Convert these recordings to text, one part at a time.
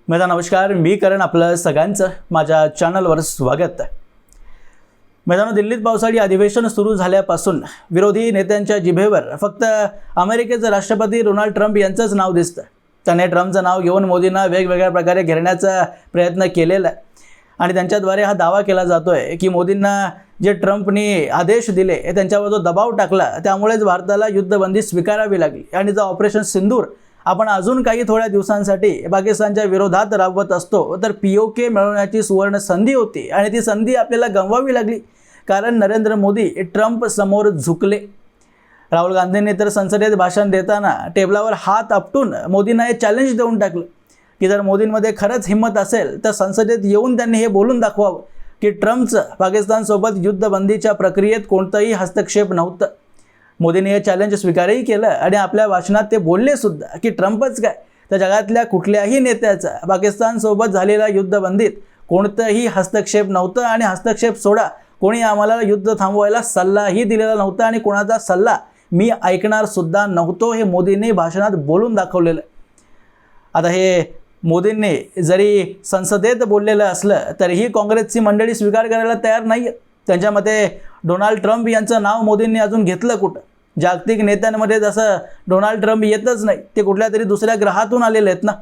माझा नमस्कार, मी करण आपलं सगळ्यांचं माझ्या चॅनलवर स्वागत आहे. मैदानो दिल्लीत पावसाळी अधिवेशन सुरू झाल्यापासून विरोधी नेत्यांच्या जिभेवर फक्त अमेरिकेचे राष्ट्रपती डोनाल्ड ट्रम्प यांचंच नाव दिसतं. त्याने ट्रम्पचं नाव घेऊन मोदींना वेगवेगळ्या प्रकारे घेरण्याचा प्रयत्न केलेला आहे आणि त्यांच्याद्वारे हा दावा केला जातोय की मोदींना जे ट्रम्पनी आदेश दिले त्यांच्यावर जो दबाव टाकला त्यामुळेच भारताला युद्धबंदी स्वीकारावी लागली आणि जो ऑपरेशन सिंदूर आपण अजून काही थोड्या दिवसांसाठी पाकिस्तानच्या विरोधात राबवत असतो तर POK मिळवण्याची सुवर्ण संधी होती आणि ती संधी आपल्याला गमवावी लागली कारण नरेंद्र मोदी ट्रम्प समोर झुकले. राहुल गांधींनी तर संसदेत भाषण देताना टेबलावर हात आपटून मोदींना हे चॅलेंज देऊन टाकलं की जर मोदींमध्ये खरंच हिंमत असेल तर संसदेत येऊन त्यांनी हे बोलून दाखवावं की ट्रम्पचं पाकिस्तानसोबत युद्धबंदीच्या प्रक्रियेत कोणतंही हस्तक्षेप नव्हतं. मोदींनी हे चॅलेंज स्वीकारही केलं आणि आपल्या भाषणात ते बोलले सुद्धा की ट्रम्पच काय तर जगातल्या कुठल्याही नेत्याचा पाकिस्तानसोबत झालेल्या युद्धबंदीत कोणतंही हस्तक्षेप नव्हतं आणि हस्तक्षेप सोडा कोणी आम्हाला युद्ध थांबवायला सल्लाही दिलेला नव्हता आणि कोणाचा सल्ला मी ऐकणार सुद्धा नव्हतो हे मोदींनी भाषणात बोलून दाखवलेलं. आता हे मोदींनी जरी संसदेत बोललेलं असलं तरीही काँग्रेसची मंडळी स्वीकार करायला तयार नाही. त्यांच्या मते डोनाल्ड ट्रम्प यांचं नाव मोदींनी अजून घेतलं कुठं. जागतिक नेत्यांमध्ये जसं डोनाल्ड ट्रम्प येतच नाही, ते कुठल्या तरी दुसऱ्या ग्रहातून आलेले आहेत ना.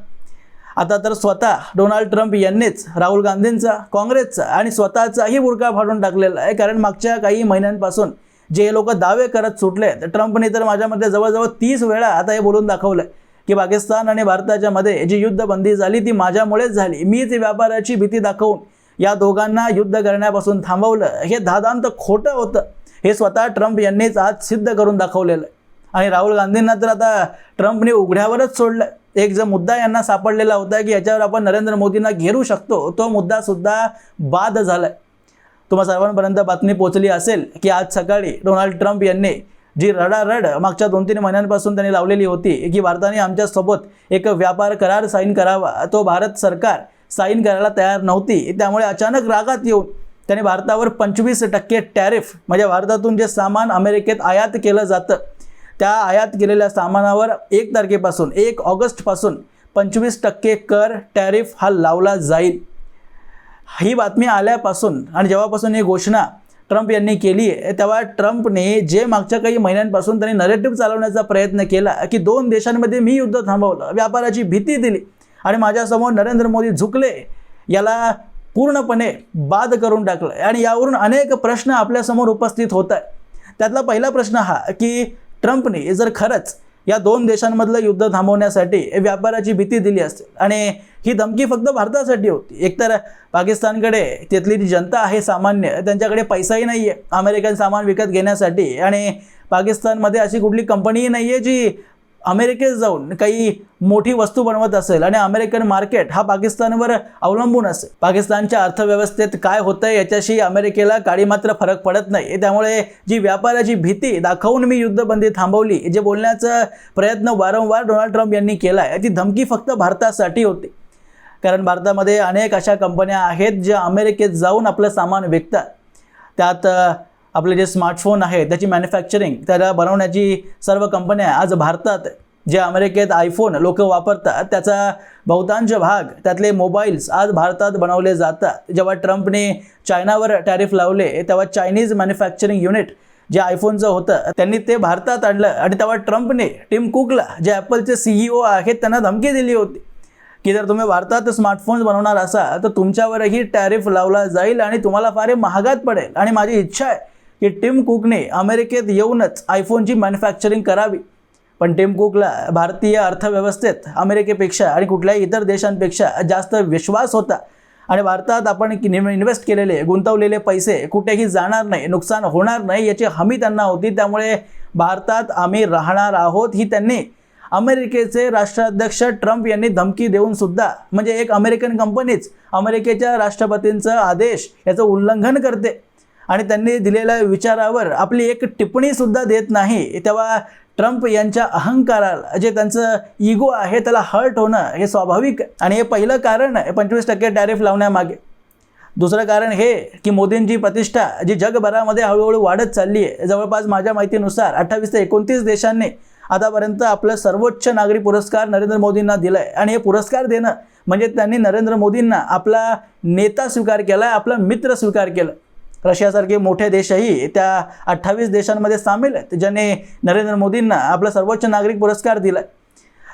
आता तर स्वतः डोनाल्ड ट्रम्प यांनीच राहुल गांधींचा, काँग्रेसचा आणि स्वतःचाही बुरका फाडून टाकलेला आहे. कारण मागच्या काही महिन्यांपासून जे लोक दावे करत सुटले ट्रम्पने तर माझ्यामध्ये जवळजवळ 30 वेळा आता हे बोलून दाखवलं की पाकिस्तान आणि भारताच्या मध्ये जी युद्धबंदी झाली ती माझ्यामुळेच झाली. मीच व्यापाराची भीती दाखवून या दोघांना युद्ध करण्यापासून थांबवलं. हे दादांत खोटं होतं हे स्वतः ट्रम्प यांनीच आज सिद्ध करून दाखवलेलं आहे. आणि राहुल गांधींना तर आता ट्रम्पने उघड्यावरच सोडलं. एक जो मुद्दा यांना सापडलेला होता की याच्यावर आपण नरेंद्र मोदींना घेरू शकतो तो मुद्दा सुद्धा बाद झालाय. तुम्हा सर्वांपर्यंत बातमी पोहोचली असेल की आज सकाळी डोनाल्ड ट्रम्प यांनी जी रडारड मागच्या 2-3 महिन्यांपासून त्यांनी लावलेली होती की भारताने आमच्यासोबत एक व्यापार करार साईन करावा, तो भारत सरकार साईन करायला तयार नव्हती. त्यामुळे अचानक रागात येऊन त्याने भारतावर 25% टॅरिफ म्हणजे भारतातून जे सामान अमेरिकेत आयात केलं जातं त्या आयात केलेल्या सामानावर 1 तारखेपासून 1 ऑगस्टपासून 25% कर टॅरिफ हा लावला जाईल. ही बातमी आल्यापासून आणि जेव्हापासून ही घोषणा ट्रम्प यांनी केली आहे तेव्हा ट्रम्पने जे मागच्या काही महिन्यांपासून त्यांनी नरेटिव्ह चालवण्याचा प्रयत्न केला की 2 देशांमध्ये मी युद्ध थांबवलं, व्यापाराची भीती दिली आणि माझ्यासमोर नरेंद्र मोदी झुकले, याला पूर्णपणे बाद करून टाकलं. आणि यावरून अनेक प्रश्न आपल्यासमोर उपस्थित होत आहे. त्यातला पहिला प्रश्न हा की ट्रम्पने जर खरंच या 2 देशांमधलं युद्ध थांबवण्यासाठी व्यापाराची भीती दिली असेल आणि ही धमकी फक्त भारतासाठी होती. एकतर पाकिस्तानकडे तिथली जी जनता आहे सामान्य त्यांच्याकडे पैसाही नाही आहे अमेरिकन सामान विकत घेण्यासाठी आणि पाकिस्तानमध्ये अशी कुठली कंपनीही नाही आहे जी अमेरिकेत जाऊन काही मोठी वस्तू बनवत असेल आणि अमेरिकन मार्केट हा पाकिस्तानवर अवलंबून असेल. पाकिस्तानच्या अर्थव्यवस्थेत काय होतंय याच्याशी अमेरिकेला काही मात्र फरक पडत नाही. त्यामुळे जी व्यापाराची भीती दाखवून मी युद्धबंदी थांबवली जे बोलण्याचा प्रयत्न वारंवार डोनाल्ड ट्रम्प यांनी केला आहे ती धमकी फक्त भारतासाठी होती. कारण भारतामध्ये अनेक अशा कंपन्या आहेत ज्या अमेरिकेत जाऊन आपलं सामान विकतात. त्यात आपले जे स्मार्टफोन आहे त्याची मॅन्युफॅक्चरिंग त्याला बनवण्याची सर्व कंपन्या आज भारतात, जे अमेरिकेत आयफोन लोक वापरतात त्याचा बहुतांश भाग त्यातले मोबाईल्स आज भारतात बनवले जातात. जेव्हा ट्रम्पने चायनावर टॅरिफ लावले तेव्हा चायनीज मॅन्युफॅक्चरिंग युनिट जे आयफोनचं होतं त्यांनी ते भारतात आणलं आणि तेव्हा ट्रम्पने टिम कुकला जे ॲपलचे CEO आहेत त्यांना धमकी दिली होती की जर तुम्ही भारतात स्मार्टफोन्स बनवणार असाल तर तुमच्यावरही टॅरिफ लावला जाईल आणि तुम्हाला फार महागात पडेल. आणि माझी इच्छा आहे की टिम कुकने अमेरिकेत येऊनच आयफोनची मॅन्युफॅक्चरिंग करावी. पण टिम कुकला भारतीय अर्थव्यवस्थेत अमेरिकेपेक्षा आणि कुठल्याही इतर देशांपेक्षा जास्त विश्वास होता आणि भारतात आपण इन्व्हेस्ट केलेले गुंतवलेले पैसे कुठेही जाणार नाही, नुकसान होणार नाही याची हमी त्यांना होती. त्यामुळे भारतात आम्ही राहणार आहोत ही त्यांनी अमेरिकेचे राष्ट्राध्यक्ष ट्रम्प यांनी धमकी देऊन सुद्धा म्हणजे एक अमेरिकन कंपनीच अमेरिकेच्या राष्ट्रपतींचा आदेश याचं उल्लंघन करते आणि त्यांनी दिलेल्या विचारावर आपली एक टिप्पणी सुद्धा देत नाही. तेव्हा ट्रम्प यांच्या अहंकाराला जे त्यांचं इगो आहे त्याला हर्ट होणं हे स्वाभाविक आहे आणि हे पहिलं कारण आहे 25% टॅरिफ लावण्यामागे. दुसरं कारण हे की मोदींची प्रतिष्ठा जी जगभरामध्ये हळूहळू वाढत चालली आहे. जवळपास माझ्या माहितीनुसार 28 ते 29 देशांनी आतापर्यंत आपलं सर्वोच्च नागरी पुरस्कार नरेंद्र मोदींना दिलाय आणि हे पुरस्कार देणं म्हणजे त्यांनी नरेंद्र मोदींना आपला नेता स्वीकार केला, आपला मित्र स्वीकार केला. रशियासारखे मोठे देशही त्या 28 देशांमध्ये सामील आहेत ज्याने नरेंद्र मोदींना आपला सर्वोच्च नागरिक पुरस्कार दिला.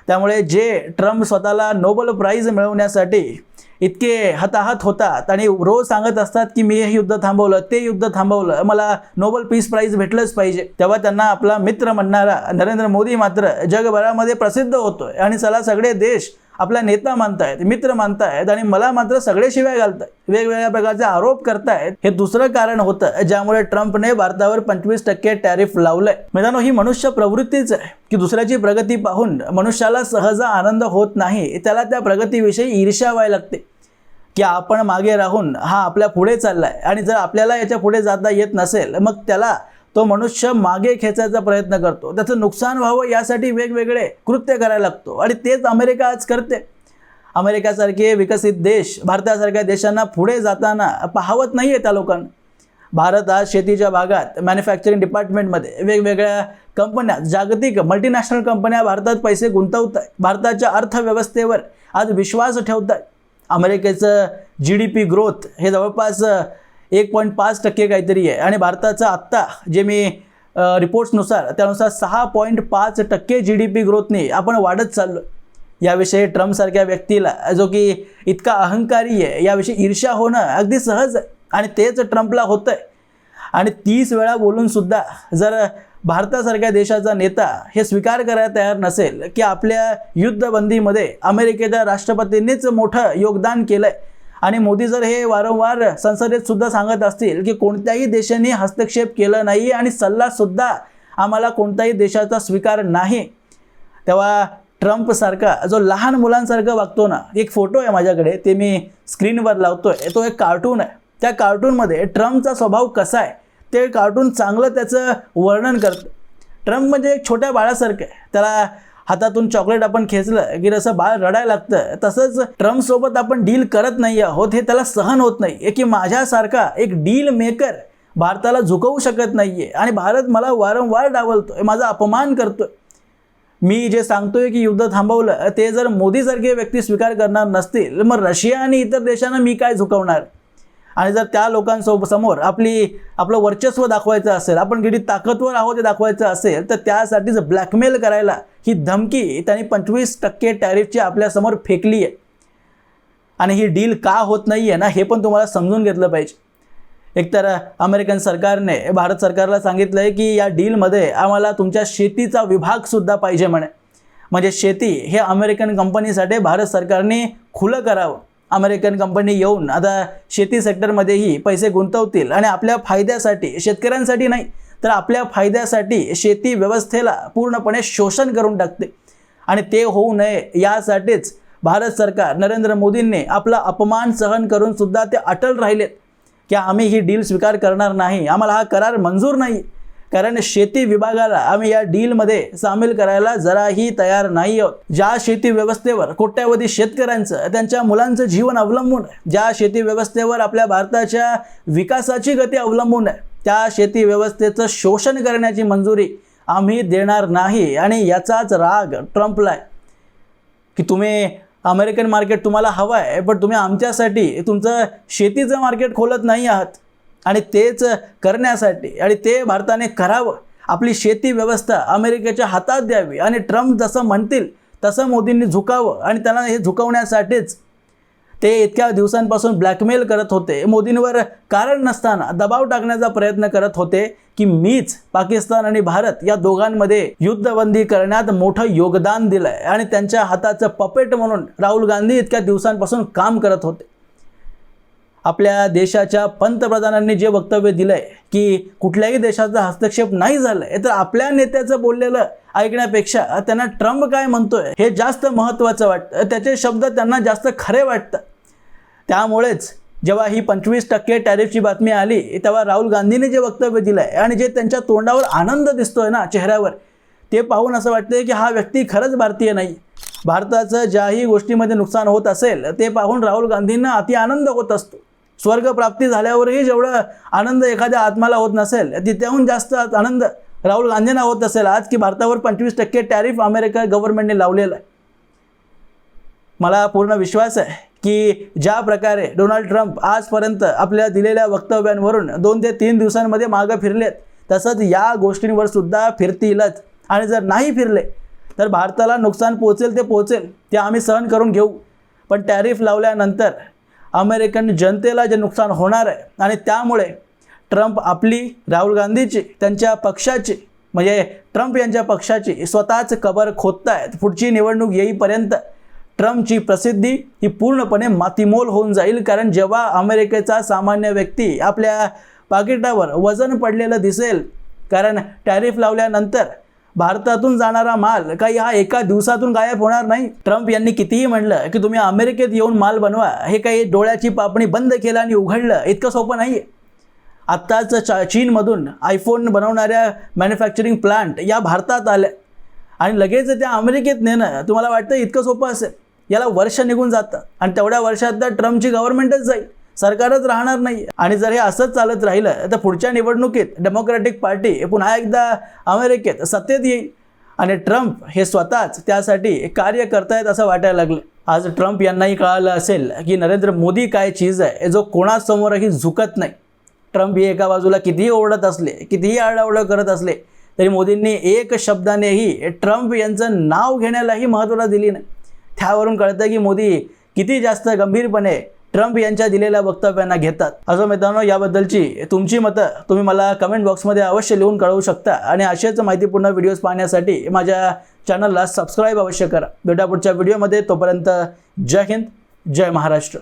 त्यामुळे जे ट्रम्प स्वतःला नोबेल प्राइज मिळवण्यासाठी इतके हताहत होतात आणि रोज सांगत असतात की मी हे युद्ध थांबवलं, ते युद्ध थांबवलं, मला नोबेल पीस प्राइज भेटलंच पाहिजे, तेव्हा त्यांना आपला मित्र म्हणणारा नरेंद्र मोदी मात्र जगभरामध्ये प्रसिद्ध होतोय आणि चला सगळे देश आपला नेता मानतायत, मित्र मानतायत आणि मला मात्र सगळे शिव्या घालतायत, वेगवेगळ्या प्रकारचे आरोप करतायत. हे दुसरं कारण होतं ज्यामुळे ट्रम्पने भारतावर 25% टॅरिफ लावलंय. मित्रांनो, ही मनुष्य प्रवृत्तीच आहे की दुसऱ्याची प्रगती पाहून मनुष्याला सहज आनंद होत नाही, त्याला त्या प्रगतीविषयी ईर्ष्या व्हायला लागते की आपण मागे राहून हा आपल्या पुढे चाललाय आणि जर आपल्याला याच्या पुढे जाता येत नसेल मग त्याला तो मनुष्य मागे खेचायचा प्रयत्न करतो, त्याचं नुकसान व्हावं यासाठी वेगवेगळे कृत्य करायला लागतो आणि तेच अमेरिका आज करते. अमेरिकासारखे विकसित देश भारतासारख्या देशांना पुढे जाताना पाहवत नाही आहे त्या लोकांना. भारत आज शेतीच्या भागात मॅन्युफॅक्चरिंग डिपार्टमेंटमध्ये वेगवेगळ्या कंपन्या, जागतिक मल्टीनॅशनल कंपन्या भारतात पैसे गुंतवत आहेत, भारताच्या अर्थव्यवस्थेवर आज विश्वास ठेवत आहेत. अमेरिकेचं GDP ग्रोथ हे जवळपास 1.5% काहीतरी आहे आणि भारताचं आत्ता जे मी रिपोर्ट्सनुसार त्यानुसार 6.5% GDP ग्रोथने आपण वाढत चाललो. याविषयी ट्रम्पसारख्या व्यक्तीला जो की इतका अहंकारी आहे याविषयी ईर्ष्या होणं अगदी सहज आहे आणि तेच ट्रम्पला होतंय. आणि 30 वेळा बोलून सुद्धा जर भारतासारख्या देशाचा नेता हे स्वीकार करायला तयार नसेल की आपल्या युद्धबंदीमध्ये अमेरिकेच्या राष्ट्रपतींनीच मोठं योगदान केलंय आणि मोदी जर हे वारंवार संसदेत सुद्धा सांगत असतील की कोणत्याही देशाने हस्तक्षेप केला नाही आणि सल्लासुद्धा आम्हाला कोणत्याही देशाचा स्वीकार नाही, तेव्हा ट्रम्पसारखा जो लहान मुलांसारखं वागतो ना, एक फोटो आहे माझ्याकडे, ते मी स्क्रीनवर लावतोय, तो एक कार्टून आहे. त्या कार्टूनमध्ये ट्रम्पचा स्वभाव कसा आहे ते कार्टून चांगलं त्याचं वर्णन करतं. ट्रम्प म्हणजे एक छोट्या बाळासारखं आहे, त्याला हातातून चॉकलेट आपण खेचलं की जसं बाळ रडायला लागतं तसंच ट्रम्पसोबत आपण डील करत नाही आहोत हे त्याला सहन होत नाही की माझ्यासारखा एक डील मेकर भारताला झुकवू शकत नाही आहे आणि भारत मला वारंवार डावलतोय, माझा अपमान करतोय. मी जे सांगतोय की युद्ध थांबवलं ते जर मोदीसारखे व्यक्ती स्वीकार करणार नसतील मग रशिया आणि इतर देशांना मी काय झुकवणार. आणि जर त्या लोकांसमोर आपलं वर्चस्व दाखवायचं असेल, आपण किती ताकदवर आहोत ते दाखवायचं असेल तर त्यासाठीच ब्लॅकमेल करायला ही धमकी त्यांनी 25% टॅरिफची आपल्यासमोर फेकली आहे. आणि ही डील का होत नाही आहे ना हे पण तुम्हाला समजून घेतलं पाहिजे. एकतर अमेरिकन सरकारने भारत सरकारला सांगितलं आहे की या डीलमध्ये आम्हाला तुमच्या शेतीचा विभागसुद्धा पाहिजे म्हणे. म्हणजे शेती हे अमेरिकन कंपनीसाठी भारत सरकारने खुलं करावं. अमेरिकन कंपनी येऊन आता शेती सेक्टरमध्येही पैसे गुंतवतील आणि आपल्या फायद्यासाठी, शेतकऱ्यांसाठी नाही तर आपल्या फायद्यासाठी शेती व्यवस्थेला पूर्णपणे शोषण करून टाकते. आणि ते होऊ नये यासाठीच भारत सरकार, नरेंद्र मोदींनी आपला अपमान सहन करून सुद्धा ते अटल राहिलेत की आम्ही ही डील स्वीकार करणार नाही, आम्हाला हा करार मंजूर नाही. कारण शेती विभागाला आम्ही या डीलमध्ये सामील करायला जराही तयार नाही आहोत. ज्या शेती व्यवस्थेवर कोट्यावधी शेतकऱ्यांचं, त्यांच्या मुलांचं जीवन अवलंबून आहे, ज्या शेती व्यवस्थेवर आपल्या भारताच्या विकासाची गती अवलंबून आहे, त्या शेती व्यवस्थेचं शोषण करण्याची मंजुरी आम्ही देणार नाही. आणि याचाच राग ट्रम्पला आहे की तुम्ही अमेरिकन मार्केट तुम्हाला हवं आहे पण तुम्ही आमच्यासाठी तुमचं शेतीचं मार्केट खोलत नाही आहात. आणि तेच करण्यासाठी आणि ते भारताने करावं, आपली शेती व्यवस्था अमेरिकेच्या हातात द्यावी आणि ट्रम्प जसं म्हणतील तसं मोदींनी झुकावं. आणि त्यांना हे झुकवण्यासाठीच ते इतक्या दिवसांपासून ब्लॅकमेल करत होते, मोदींवर कारण नसताना दबाव टाकण्याचा प्रयत्न करत होते की मीच पाकिस्तान आणि भारत या दोघांमध्ये युद्धबंदी करण्यात मोठं योगदान दिलं आहे. आणि त्यांच्या हाताचं पपेट म्हणून राहुल गांधी इतक्या दिवसांपासून काम करत होते. आपल्या देशाच्या पंतप्रधानांनी जे वक्तव्य दिलं आहे की कुठल्याही देशाचा हस्तक्षेप नाही झाला आहे तर आपल्या नेत्याचं बोललेलं ऐकण्यापेक्षा त्यांना ट्रम्प काय म्हणतोय हे जास्त महत्त्वाचं वाटतं, त्याचे शब्द त्यांना जास्त खरे वाटतात. त्यामुळेच जेव्हा ही 25% टॅरिफची बातमी आली तेव्हा राहुल गांधींनी जे वक्तव्य दिलं आहे आणि जे त्यांच्या तोंडावर आनंद दिसतोय ना चेहऱ्यावर, ते पाहून असं वाटतंय की हा व्यक्ती खरंच भारतीय नाही. भारताचं ज्याही गोष्टीमध्ये नुकसान होत असेल ते पाहून राहुल गांधींना अति आनंद होत असतो. स्वर्गप्राप्ती झाल्यावरही जेवढा आनंद एखाद्या आत्माला होत नसेल तिथेहून जास्त आनंद राहुल गांधींना होत असेल आज की भारतावर 25% टॅरिफ अमेरिका गव्हर्नमेंटने लावलेला आहे. मला पूर्ण विश्वास आहे की ज्या प्रकारे डोनाल्ड ट्रम्प आजपर्यंत आपल्या दिलेल्या वक्तव्यांवरून 2 ते 3 दिवसांमध्ये मागं फिरलेत, तसंच या गोष्टींवर सुद्धा फिरतीलच. आणि जर नाही फिरले तर भारताला नुकसान पोचेल ते पोचेल, ते आम्ही सहन करून घेऊ. पण टॅरिफ लावल्यानंतर अमेरिकन जनतेला जे नुकसान होणार आहे आणि त्यामुळे ट्रम्प आपली, राहुल गांधीची, त्यांच्या पक्षाची म्हणजे ट्रम्प यांच्या पक्षाची स्वतःच कबर खोदतायत. पुढची निवडणूक येईपर्यंत ट्रम्पची प्रसिद्धी ही पूर्णपणे मातीमोल होऊन जाईल. कारण जेव्हा अमेरिकेचा सामान्य व्यक्ती आपल्या पाकिटावर वजन पडलेलं दिसेल, कारण टॅरिफ लावल्यानंतर भारतातून जाणारा माल काही हा एका दिवसातून गायब होणार नाही. ट्रम्प यांनी कितीही म्हणलं की तुम्ही अमेरिकेत येऊन माल बनवा, हे काही डोळ्याची पापणी बंद केलं आणि उघडलं इतकं सोपं नाही आहे. आत्ताच चीनमधून आयफोन बनवणाऱ्या मॅन्युफॅक्चरिंग प्लांट या भारतात आल्या आणि लगेच त्या अमेरिकेत नेणं तुम्हाला वाटतं इतकं सोपं असेल? याला वर्ष निघून जातं आणि तेवढ्या वर्षात तर ट्रम्पची गव्हर्नमेंटच जाईल, सरकारच राहणार नाही. आणि जर हे असंच चालत राहिलं तर पुढच्या निवडणुकीत डेमोक्रॅटिक पार्टी पुन्हा एकदा अमेरिकेत सत्तेत येईल आणि ट्रम्प हे स्वतःच त्यासाठी कार्य करतायत असं वाटायला लागलं. आज ट्रम्प यांनाही कळालं असेल की नरेंद्र मोदी काय चीज आहे जो कोणासमोरही झुकत नाही. ट्रम्प हे एका बाजूला कितीही ओरडत असले, कितीही आरडाओरड करत असले तरी मोदींनी एक शब्दानेही ट्रम्प यांचं नाव घेण्यालाही महत्त्व दिली नाही. त्यावरून कळतं की मोदी किती जास्त गंभीरपणे ट्रम्प यांच्या दिलेल्या वक्तव्यांना घेतात. असं मित्रांनो, याबद्दलची तुमची मतं तुम्ही मला कमेंट बॉक्समध्ये अवश्य लिहून कळवू शकता आणि असेच माहितीपूर्ण व्हिडिओज पाहण्यासाठी माझ्या चॅनलला सबस्क्राईब अवश्य करा. भेटा पुढच्या व्हिडिओमध्ये. तोपर्यंत जय हिंद, जय महाराष्ट्र.